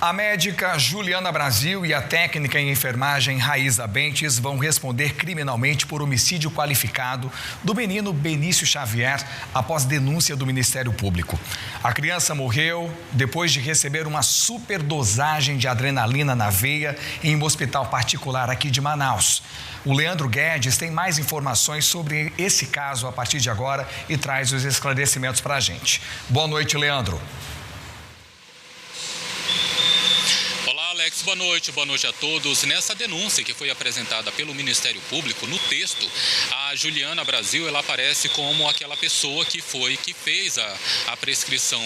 A médica Juliana Brasil e a técnica em enfermagem Raíza Bentes vão responder criminalmente por homicídio qualificado do menino Benício Xavier após denúncia do Ministério Público. A criança morreu depois de receber uma superdosagem de adrenalina na veia em um hospital particular aqui de Manaus. O Leandro Guedes tem mais informações sobre esse caso a partir de agora e traz os esclarecimentos para a gente. Boa noite, Leandro. Alex, boa noite a todos. Nessa denúncia que foi apresentada pelo Ministério Público, no texto, a Juliana Brasil, ela aparece como aquela pessoa que fez a prescrição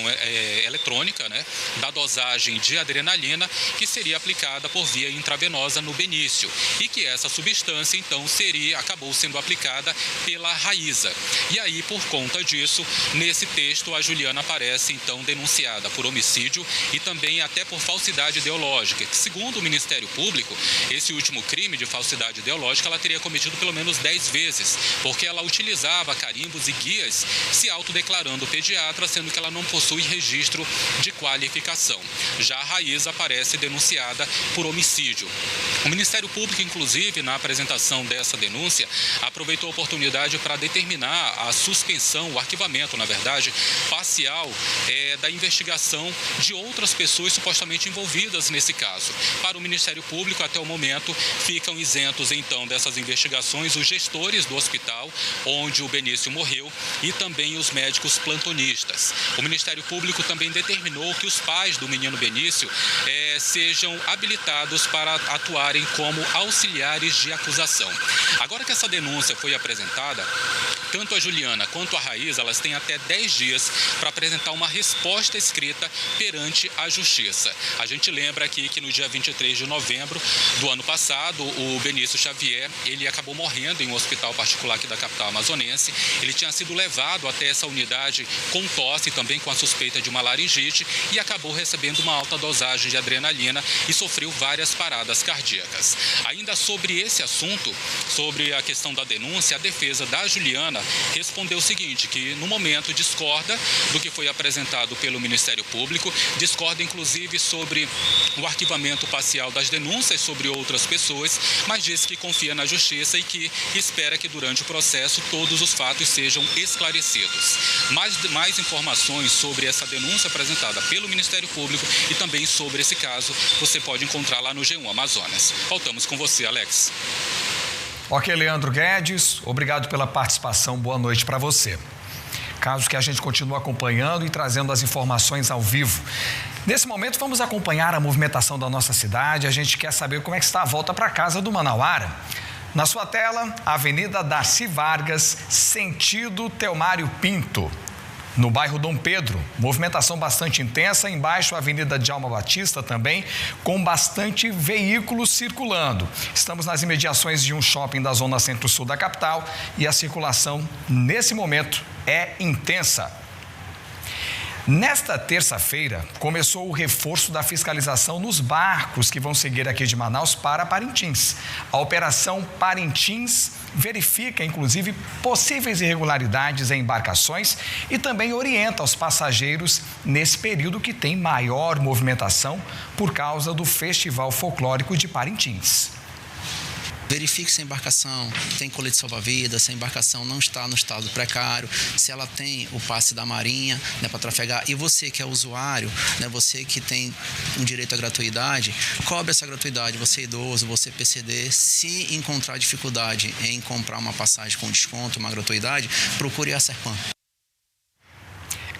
eletrônica, né, da dosagem de adrenalina que seria aplicada por via intravenosa no Benício e que essa substância, então, acabou sendo aplicada pela Raíza. E aí, por conta disso, nesse texto, a Juliana aparece, então, denunciada por homicídio e também até por falsidade ideológica. Que, segundo o Ministério Público, esse último crime de falsidade ideológica ela teria cometido pelo menos 10 vezes, porque ela utilizava carimbos e guias se autodeclarando pediatra, sendo que ela não possui registro de qualificação. Já a Raíza aparece denunciada por homicídio. O Ministério Público, inclusive, na apresentação dessa denúncia, aproveitou a oportunidade para determinar a suspensão, o arquivamento, na verdade, parcial da investigação de outras pessoas supostamente envolvidas nesse caso. Para o Ministério Público, até o momento, ficam isentos, então, dessas investigações os gestores do hospital onde o Benício morreu e também os médicos plantonistas. O Ministério Público também determinou que os pais do menino Benício sejam habilitados para atuarem como auxiliares de acusação. Agora que essa denúncia foi apresentada, tanto a Juliana quanto a Raíza, elas têm até 10 dias para apresentar uma resposta escrita perante a Justiça. A gente lembra aqui que no dia 23 de novembro do ano passado, o Benício Xavier, ele acabou morrendo em um hospital particular aqui da capital amazonense. Ele tinha sido levado até essa unidade com tosse, também com a suspeita de uma laringite, e acabou recebendo uma alta dosagem de adrenalina e sofreu várias paradas cardíacas. Ainda sobre esse assunto, sobre a questão da denúncia, a defesa da Juliana respondeu o seguinte, que no momento discorda do que foi apresentado pelo Ministério Público, discorda inclusive sobre o arquivamento parcial das denúncias sobre outras pessoas, mas diz que confia na Justiça e que espera que durante o processo todos os fatos sejam esclarecidos. Mais informações sobre essa denúncia apresentada pelo Ministério Público e também sobre esse caso você pode encontrar lá no G1 Amazonas. Voltamos com você, Alex. Ok, Leandro Guedes, obrigado pela participação, boa noite para você. Caso que a gente continua acompanhando e trazendo as informações ao vivo. Nesse momento, vamos acompanhar a movimentação da nossa cidade. A gente quer saber como é que está a volta para casa do Manauara. Na sua tela, a Avenida Darcy Vargas, sentido Teomário Pinto. No bairro Dom Pedro, movimentação bastante intensa. Embaixo, a Avenida Djalma Batista também, com bastante veículos circulando. Estamos nas imediações de um shopping da zona centro-sul da capital e a circulação, nesse momento, é intensa. Nesta terça-feira, começou o reforço da fiscalização nos barcos que vão seguir aqui de Manaus para Parintins. A Operação Parintins verifica, inclusive, possíveis irregularidades em embarcações e também orienta os passageiros nesse período que tem maior movimentação por causa do Festival Folclórico de Parintins. Verifique se a embarcação tem colete salva-vidas, se a embarcação não está no estado precário, se ela tem o passe da Marinha, né, para trafegar. E você que é usuário, né, você que tem um direito à gratuidade, cobre essa gratuidade. Você é idoso, você é PCD, se encontrar dificuldade em comprar uma passagem com desconto, uma gratuidade, procure a Serpan.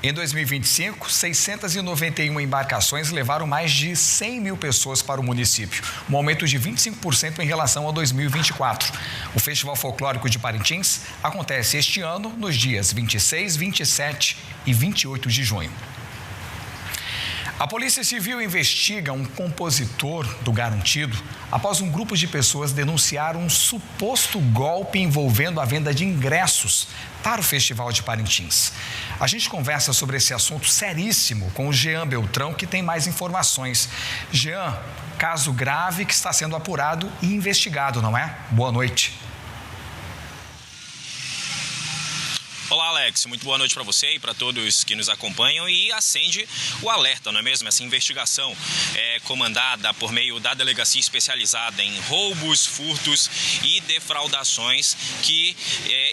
Em 2025, 691 embarcações levaram mais de 100 mil pessoas para o município, um aumento de 25% em relação a 2024. O Festival Folclórico de Parintins acontece este ano nos dias 26, 27 e 28 de junho. A Polícia Civil investiga um compositor do Garantido após um grupo de pessoas denunciar um suposto golpe envolvendo a venda de ingressos para o Festival de Parintins. A gente conversa sobre esse assunto seríssimo com o Jean Beltrão, que tem mais informações. Jean, caso grave que está sendo apurado e investigado, não é? Boa noite. Olá, Alex, muito boa noite para você e para todos que nos acompanham, e acende o alerta, não é mesmo? Essa investigação é comandada por meio da Delegacia Especializada em Roubos, Furtos e Defraudações, que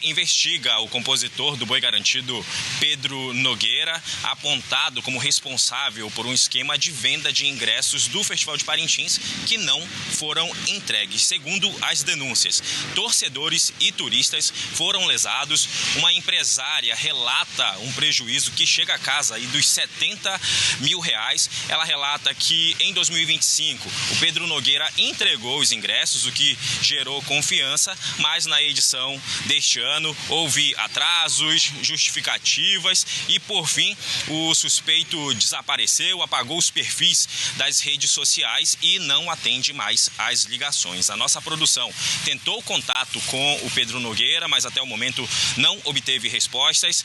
investiga o compositor do Boi Garantido, Pedro Nogueira, apontado como responsável por um esquema de venda de ingressos do Festival de Parintins que não foram entregues. Segundo as denúncias, torcedores e turistas foram lesados. Uma empresária relata um prejuízo que chega a casa aí dos R$70 mil. Ela relata que em 2025 o Pedro Nogueira entregou os ingressos, o que gerou confiança, mas na edição deste ano houve atrasos, justificativas e, por fim, o suspeito desapareceu, apagou os perfis das redes sociais e não atende mais às ligações. A nossa produção tentou contato com o Pedro Nogueira, mas até o momento não obteve respostas.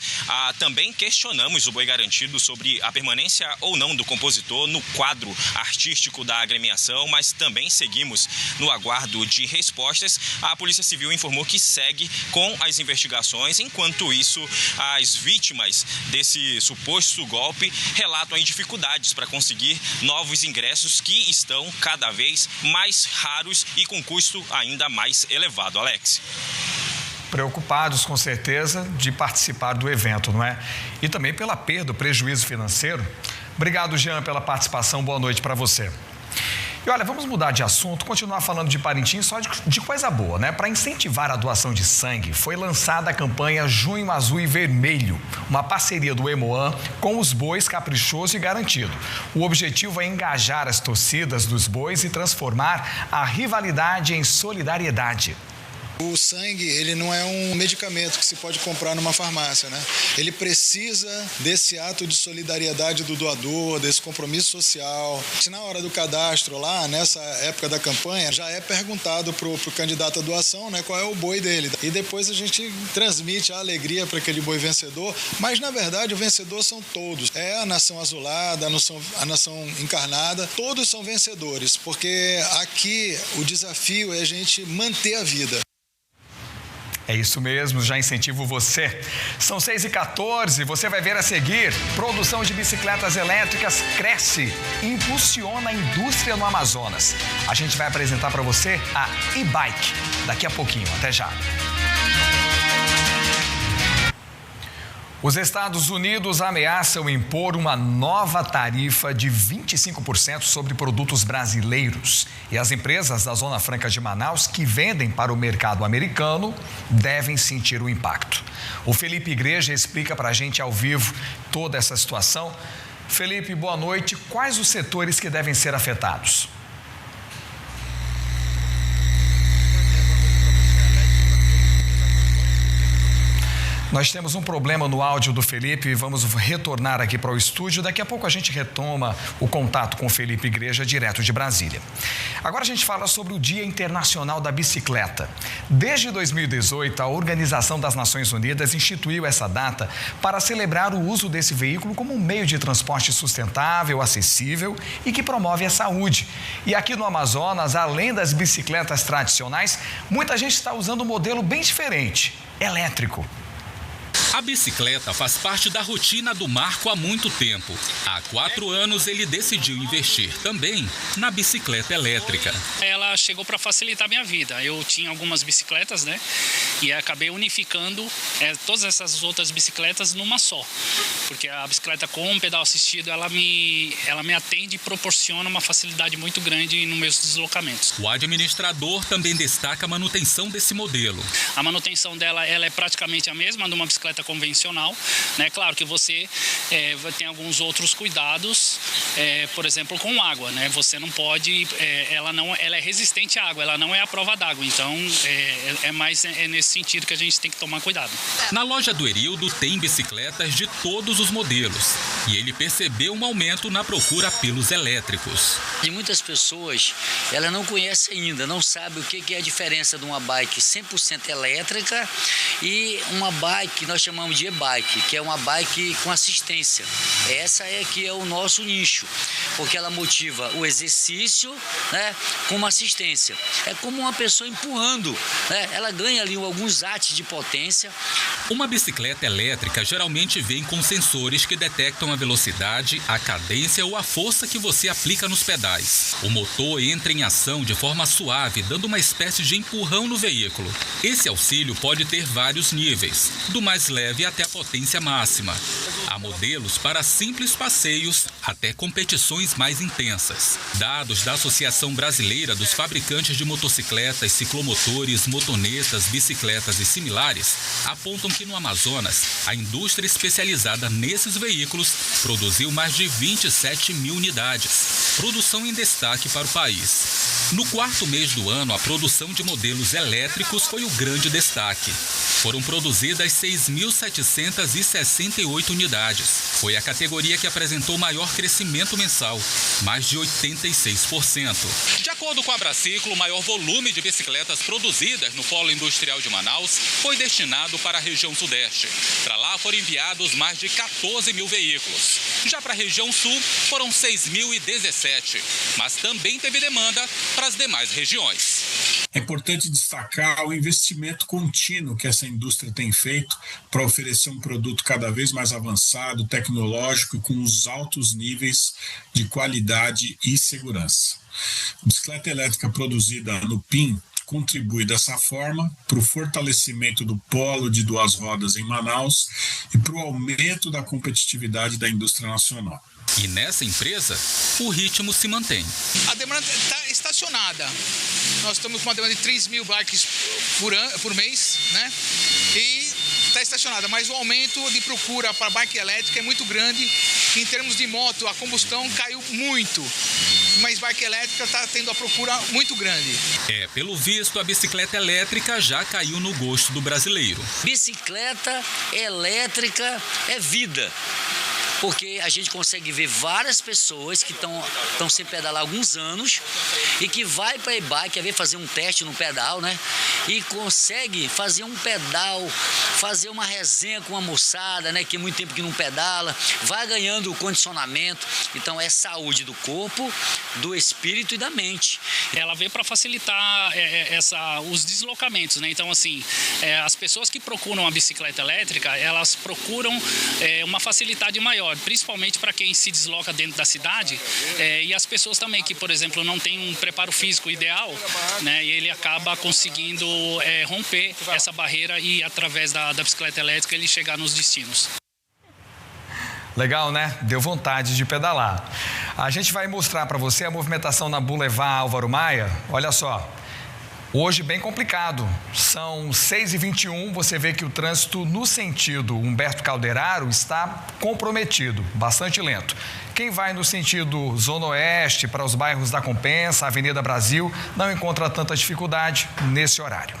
Também questionamos o Boi Garantido sobre a permanência ou não do compositor no quadro artístico da agremiação, mas também seguimos no aguardo de respostas. A Polícia Civil informou que segue com as investigações. Enquanto isso, as vítimas desse suposto golpe relatam dificuldades para conseguir novos ingressos que estão cada vez mais raros e com custo ainda mais elevado. Alex. Preocupados, com certeza, de participar do evento, não é? E também pela perda, o prejuízo financeiro. Obrigado, Jean, pela participação. Boa noite para você. E olha, vamos mudar de assunto, continuar falando de Parintins, só de coisa boa, né? Para incentivar a doação de sangue, foi lançada a campanha Junho Azul e Vermelho, uma parceria do Hemoan com os bois Caprichoso e Garantido. O objetivo é engajar as torcidas dos bois e transformar a rivalidade em solidariedade. O sangue, ele não é um medicamento que se pode comprar numa farmácia, né? Ele precisa desse ato de solidariedade do doador, desse compromisso social. Se na hora do cadastro lá, nessa época da campanha, já é perguntado pro candidato à doação, né, qual é o boi dele. E depois a gente transmite a alegria para aquele boi vencedor, mas na verdade o vencedor são todos. É a nação azulada, a nação encarnada, todos são vencedores, porque aqui o desafio é a gente manter a vida. É isso mesmo, já incentivo você. São 6h14, você vai ver a seguir. Produção de bicicletas elétricas cresce e impulsiona a indústria no Amazonas. A gente vai apresentar para você a e-bike daqui a pouquinho. Até já. Os Estados Unidos ameaçam impor uma nova tarifa de 25% sobre produtos brasileiros. E as empresas da Zona Franca de Manaus que vendem para o mercado americano devem sentir o impacto. O Felipe Igreja explica para a gente ao vivo toda essa situação. Felipe, boa noite. Quais os setores que devem ser afetados? Nós temos um problema no áudio do Felipe e vamos retornar aqui para o estúdio. Daqui a pouco a gente retoma o contato com o Felipe Igreja, direto de Brasília. Agora a gente fala sobre o Dia Internacional da Bicicleta. Desde 2018, a Organização das Nações Unidas instituiu essa data para celebrar o uso desse veículo como um meio de transporte sustentável, acessível e que promove a saúde. E aqui no Amazonas, além das bicicletas tradicionais, muita gente está usando um modelo bem diferente, elétrico. A bicicleta faz parte da rotina do Marco há muito tempo. Há 4 anos ele decidiu investir também na bicicleta elétrica. Ela chegou para facilitar a minha vida. Eu tinha algumas bicicletas, né? E acabei unificando todas essas outras bicicletas numa só. Porque a bicicleta com pedal assistido, ela me atende e proporciona uma facilidade muito grande nos meus deslocamentos. O administrador também destaca a manutenção desse modelo. A manutenção dela ela é praticamente a mesma de uma bicicleta convencional, né? Claro que você tem alguns outros cuidados, por exemplo, com água, né? Você não pode, ela é resistente à água, ela não é à prova d'água, então é nesse sentido que a gente tem que tomar cuidado. Na loja do Erildo tem bicicletas de todos os modelos e ele percebeu um aumento na procura pelos elétricos. E muitas pessoas, ela não conhece ainda, não sabe o que é a diferença de uma bike 100% elétrica e uma bike que nós chamamos chamamos de e-bike, que é uma bike com assistência. Essa é que é o nosso nicho, porque ela motiva o exercício, né, com uma assistência. É como uma pessoa empurrando, né? Ela ganha ali alguns watts de potência. Uma bicicleta elétrica geralmente vem com sensores que detectam a velocidade, a cadência ou a força que você aplica nos pedais. O motor entra em ação de forma suave, dando uma espécie de empurrão no veículo. Esse auxílio pode ter vários níveis, do mais leve até a potência máxima. Há modelos para simples passeios até competições mais intensas. Dados da Associação Brasileira dos Fabricantes de Motocicletas, Ciclomotores, Motonetas, Bicicletas e similares apontam que no Amazonas, a indústria especializada nesses veículos produziu mais de 27 mil unidades. Produção em destaque para o país. No quarto mês do ano, a produção de modelos elétricos foi o grande destaque. Foram produzidas 6.768 unidades. Foi a categoria que apresentou maior crescimento mensal, mais de 86%. De acordo com a Abraciclo, o maior volume de bicicletas produzidas no Polo Industrial de Manaus foi destinado para a região sudeste. Para lá foram enviados mais de 14 mil veículos. Já para a região sul, foram 6.017, mas também teve demanda para as demais regiões. É importante destacar o investimento contínuo que essa indústria tem feito para oferecer um produto cada vez mais avançado, tecnológico, com os altos níveis de qualidade e segurança. A bicicleta elétrica produzida no PIN contribui dessa forma para o fortalecimento do polo de duas rodas em Manaus e para o aumento da competitividade da indústria nacional. E nessa empresa, o ritmo se mantém. A demanda está estacionada. Nós estamos com uma demanda de 3 mil bikes por mês, né? E está estacionada, mas o aumento de procura para bike elétrica é muito grande. Em termos de moto, a combustão caiu muito, mas bike elétrica está tendo a procura muito grande. Pelo visto, a bicicleta elétrica já caiu no gosto do brasileiro. Bicicleta elétrica é vida. Porque a gente consegue ver várias pessoas que estão sem pedalar há alguns anos e que vai para a e-bike, ver fazer um teste no pedal, né? E consegue fazer um pedal, fazer uma resenha com uma moçada, né? Que é muito tempo que não pedala, vai ganhando condicionamento. Então é saúde do corpo, do espírito e da mente. Ela veio para facilitar os deslocamentos, né? Então, assim, as pessoas que procuram a bicicleta elétrica, elas procuram uma facilidade maior, principalmente para quem se desloca dentro da cidade, e as pessoas também que, por exemplo, não têm um preparo físico ideal, né? E ele acaba conseguindo romper essa barreira e, através da bicicleta elétrica, ele chegar nos destinos. Legal, né? Deu vontade de pedalar. A gente vai mostrar para você a movimentação na Boulevard Álvaro Maia. Olha só. Hoje bem complicado, são 6h21, você vê que o trânsito no sentido Humberto Calderaro está comprometido, bastante lento. Quem vai no sentido Zona Oeste, para os bairros da Compensa, Avenida Brasil, não encontra tanta dificuldade nesse horário.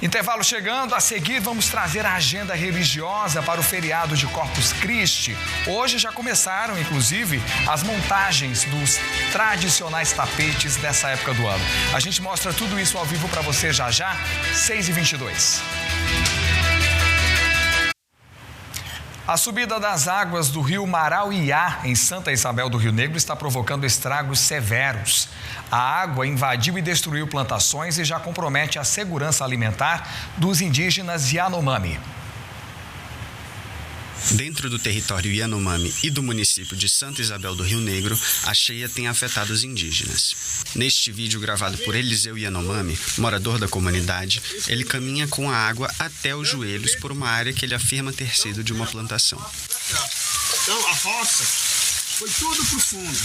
Intervalo chegando, a seguir vamos trazer a agenda religiosa para o feriado de Corpus Christi. Hoje já começaram, inclusive, as montagens dos tradicionais tapetes dessa época do ano. A gente mostra tudo isso ao vivo para você já, 6h22. A subida das águas do rio Marauiá, em Santa Isabel do Rio Negro, está provocando estragos severos. A água invadiu e destruiu plantações e já compromete a segurança alimentar dos indígenas Yanomami. Dentro do território Yanomami e do município de Santa Isabel do Rio Negro, a cheia tem afetado os indígenas. Neste vídeo gravado por Eliseu Yanomami, morador da comunidade, ele caminha com a água até os joelhos por uma área que ele afirma ter sido de uma plantação. Então a roça foi tudo pro fundo.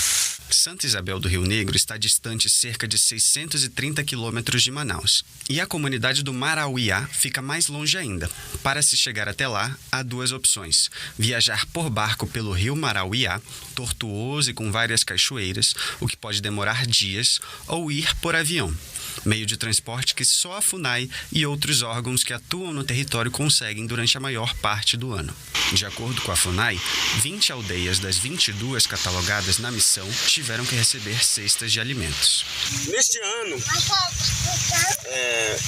Santa Isabel do Rio Negro está distante cerca de 630 quilômetros de Manaus. E a comunidade do Marauiá fica mais longe ainda. Para se chegar até lá, há duas opções. Viajar por barco pelo rio Marauiá, tortuoso e com várias cachoeiras, o que pode demorar dias, ou ir por avião. Meio de transporte que só a FUNAI e outros órgãos que atuam no território conseguem durante a maior parte do ano. De acordo com a FUNAI, 20 aldeias das 22 catalogadas na missão tiveram que receber cestas de alimentos. Neste ano,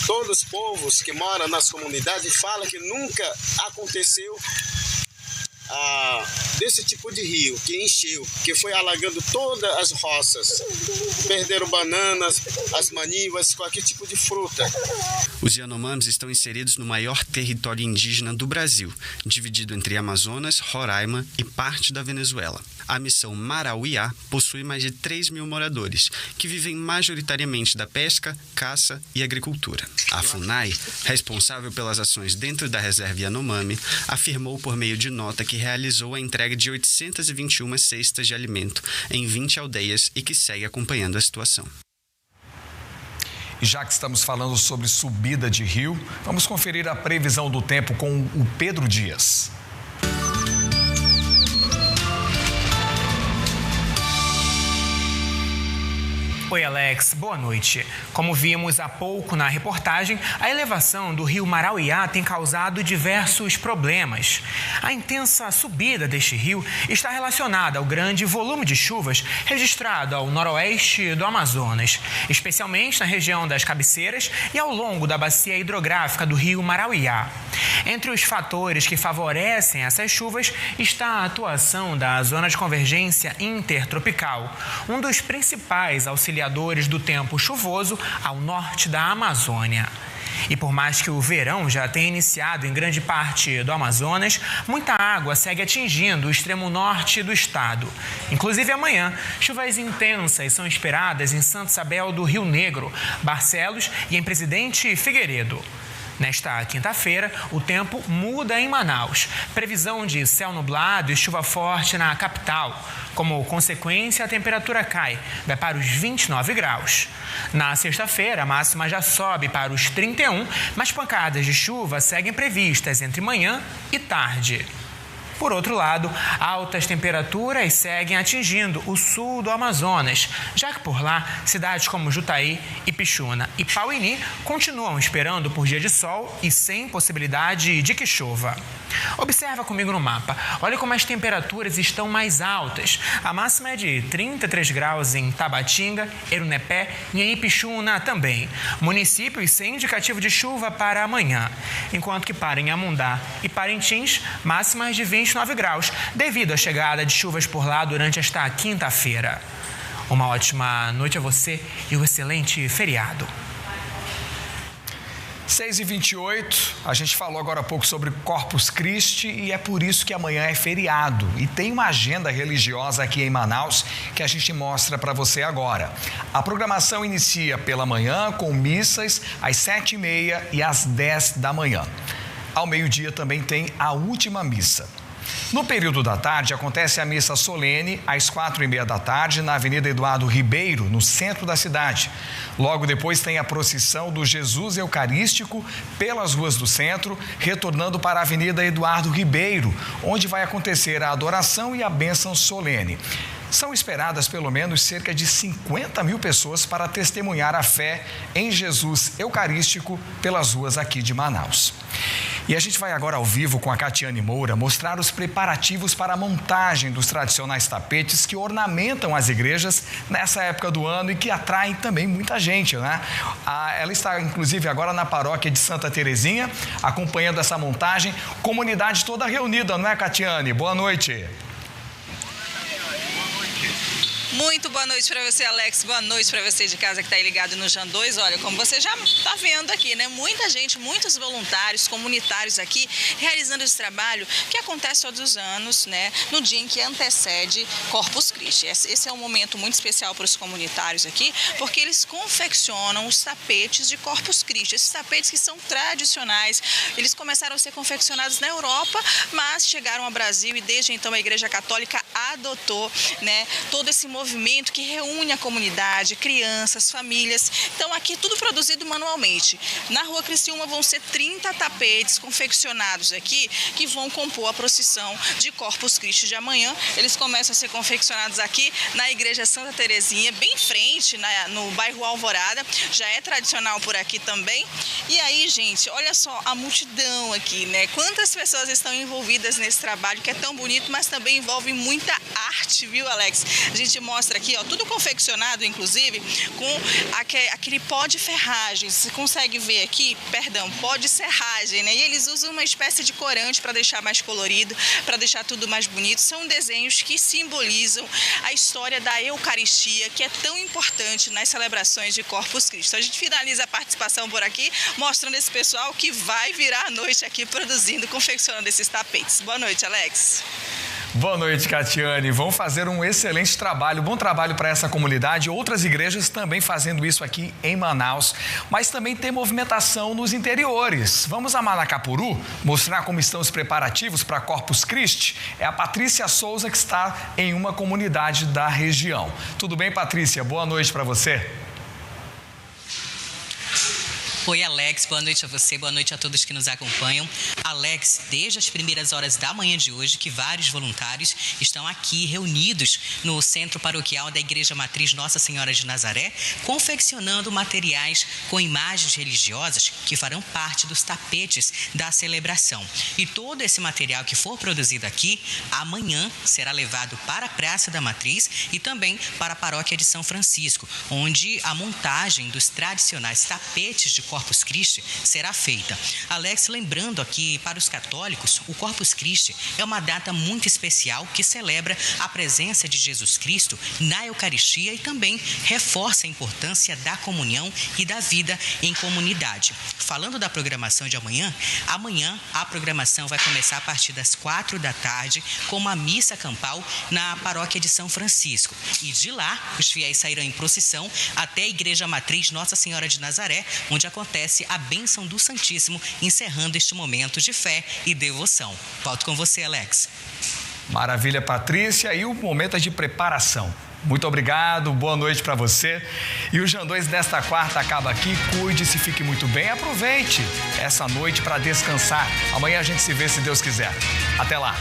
todos os povos que moram nas comunidades falam que nunca aconteceu desse tipo de rio que encheu, que foi alagando todas as roças. Perderam bananas, as manivas, qualquer tipo de fruta. Os Yanomamis estão inseridos no maior território indígena do Brasil, dividido entre Amazonas, Roraima e parte da Venezuela. A missão Marauiá possui mais de 3 mil moradores, que vivem majoritariamente da pesca, caça e agricultura. A FUNAI, responsável pelas ações dentro da reserva Yanomami, afirmou por meio de nota que realizou a entrega de 821 cestas de alimento em 20 aldeias e que segue acompanhando a situação. E já que estamos falando sobre subida de rio, vamos conferir a previsão do tempo com o Pedro Dias. Oi, Alex. Boa noite. Como vimos há pouco na reportagem, a elevação do rio Marauiá tem causado diversos problemas. A intensa subida deste rio está relacionada ao grande volume de chuvas registrado ao noroeste do Amazonas, especialmente na região das cabeceiras e ao longo da bacia hidrográfica do rio Marauiá. Entre os fatores que favorecem essas chuvas está a atuação da Zona de Convergência Intertropical, um dos principais auxiliadores do tempo chuvoso ao norte da Amazônia. E por mais que o verão já tenha iniciado em grande parte do Amazonas, muita água segue atingindo o extremo norte do estado. Inclusive amanhã, chuvas intensas são esperadas em Santa Isabel do Rio Negro, Barcelos e em Presidente Figueiredo. Nesta quinta-feira, o tempo muda em Manaus. Previsão de céu nublado e chuva forte na capital. Como consequência, a temperatura cai, vai para os 29 graus. Na sexta-feira, a máxima já sobe para os 31, mas pancadas de chuva seguem previstas entre manhã e tarde. Por outro lado, altas temperaturas seguem atingindo o sul do Amazonas, já que por lá, cidades como Jutaí, Ipixuna e Pauini continuam esperando por dia de sol e sem possibilidade de que chova. Observa comigo no mapa. Olha como as temperaturas estão mais altas. A máxima é de 33 graus em Tabatinga, Erunepé e em Ipixuna também. Municípios sem indicativo de chuva para amanhã. Enquanto que para Inhamundá e Parintins, máximas de 29 graus, devido à chegada de chuvas por lá durante esta quinta-feira. Uma ótima noite a você e um excelente feriado. 6h28, a gente falou agora há pouco sobre Corpus Christi e é por isso que amanhã é feriado. E tem uma agenda religiosa aqui em Manaus que a gente mostra para você agora. A programação inicia pela manhã com missas às 7h30 e às 10 da manhã. Ao meio-dia também tem a última missa. No período da tarde, acontece a missa solene às 4h30 da tarde na Avenida Eduardo Ribeiro, no centro da cidade. Logo depois tem a procissão do Jesus Eucarístico pelas ruas do centro, retornando para a Avenida Eduardo Ribeiro, onde vai acontecer a adoração e a bênção solene. São esperadas pelo menos cerca de 50 mil pessoas para testemunhar a fé em Jesus Eucarístico pelas ruas aqui de Manaus. E a gente vai agora ao vivo com a Catiane Moura mostrar os preparativos para a montagem dos tradicionais tapetes que ornamentam as igrejas nessa época do ano e que atraem também muita gente, né? Ela está, inclusive, agora na paróquia de Santa Terezinha, acompanhando essa montagem. Comunidade toda reunida, não é, Catiane? Boa noite. Muito boa noite para você, Alex. Boa noite para você de casa que está aí ligado no Jan 2. Olha, como você já está vendo aqui, né? Muita gente, muitos voluntários, comunitários aqui, realizando esse trabalho que acontece todos os anos, né? No dia em que antecede Corpus Christi. Esse é um momento muito especial para os comunitários aqui, porque eles confeccionam os tapetes de Corpus Christi. Esses tapetes que são tradicionais, eles começaram a ser confeccionados na Europa, mas chegaram ao Brasil e desde então a Igreja Católica adotou, né, todo esse movimento movimento que reúne a comunidade, crianças, famílias. Então aqui tudo produzido manualmente. Na Rua Criciúma vão ser 30 tapetes confeccionados aqui que vão compor a procissão de Corpus Christi de amanhã. Eles começam a ser confeccionados aqui na Igreja Santa Terezinha, bem em frente, no bairro Alvorada. Já é tradicional por aqui também. E aí, gente, olha só a multidão aqui, né? Quantas pessoas estão envolvidas nesse trabalho que é tão bonito, mas também envolve muita arte, viu, Alex? A gente mostra aqui, ó, tudo confeccionado, inclusive, com aquele pó de ferragem. Você consegue ver aqui, perdão, pó de serragem, né? E eles usam uma espécie de corante para deixar mais colorido, para deixar tudo mais bonito. São desenhos que simbolizam a história da Eucaristia, que é tão importante nas celebrações de Corpus Christi. A gente finaliza a participação por aqui, mostrando esse pessoal que vai virar a noite aqui produzindo, confeccionando esses tapetes. Boa noite, Alex. Boa noite, Catiane. Vão fazer um excelente trabalho, bom trabalho para essa comunidade. Outras igrejas também fazendo isso aqui em Manaus, mas também tem movimentação nos interiores. Vamos a Manacapuru mostrar como estão os preparativos para Corpus Christi. É a Patrícia Souza que está em uma comunidade da região. Tudo bem, Patrícia? Boa noite para você. Oi, Alex, boa noite a você, boa noite a todos que nos acompanham. Alex, desde as primeiras horas da manhã de hoje, que vários voluntários estão aqui reunidos no Centro Paroquial da Igreja Matriz Nossa Senhora de Nazaré, confeccionando materiais com imagens religiosas que farão parte dos tapetes da celebração. E todo esse material que for produzido aqui, amanhã será levado para a Praça da Matriz e também para a Paróquia de São Francisco, onde a montagem dos tradicionais tapetes de Corpus Christi será feita. Alex, lembrando aqui para os católicos, o Corpus Christi é uma data muito especial que celebra a presença de Jesus Cristo na Eucaristia e também reforça a importância da comunhão e da vida em comunidade. Falando da programação de amanhã a programação vai começar a partir das 4 da tarde com uma missa campal na Paróquia de São Francisco. E de lá, os fiéis sairão em procissão até a Igreja Matriz Nossa Senhora de Nazaré, onde acontece a bênção do Santíssimo, encerrando este momento de fé e devoção. Volto com você, Alex. Maravilha, Patrícia. E o momento é de preparação. Muito obrigado, boa noite para você. E o Jan 2 desta quarta acaba aqui. Cuide-se, fique muito bem. Aproveite essa noite para descansar. Amanhã a gente se vê, se Deus quiser. Até lá.